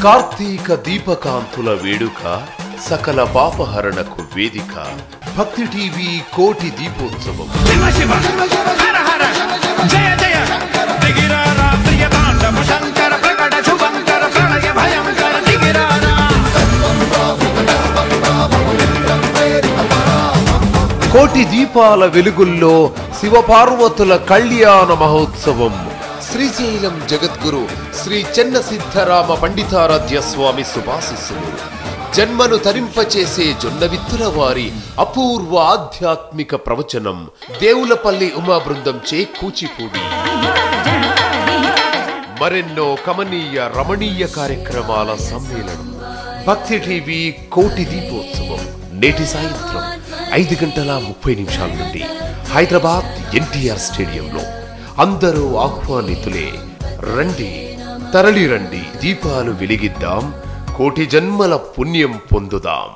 కార్తీక దీపకాంతుల వేడుక సకల పాపహరణకు వేదిక భక్తి టీవీ కోటి దీపోత్సవం కోటి దీపాల వెలుగుల్లో శివపార్వతుల కళ్యాణ మహోత్సవం శ్రీశైలం జగద్గురు శ్రీ చెన్న సిద్ధరామ పండితారాధ్య స్వామి సుభాశిస్సులు జన్మను తరింపచేసే జొన్నవిత్తుల వారి అపూర్వ ఆధ్యాత్మిక ప్రవచనం దేవులపల్లి ఉమా బృందం చే కూచిపూడి మరెన్నో కమనీయ రమణీయ కార్యక్రమాల సమ్మేళనం భక్తి టీవీ కోటి దీపోత్సవం నేటి సాయంత్రం 5:30 నుండి హైదరాబాద్ ఎన్టీఆర్ స్టేడియంలో అందరూ ఆహ్వానితులే. రండి, తరలి రండి, దీపాలు వెలిగిద్దాం, కోటి జన్మల పుణ్యం పొందుదాం.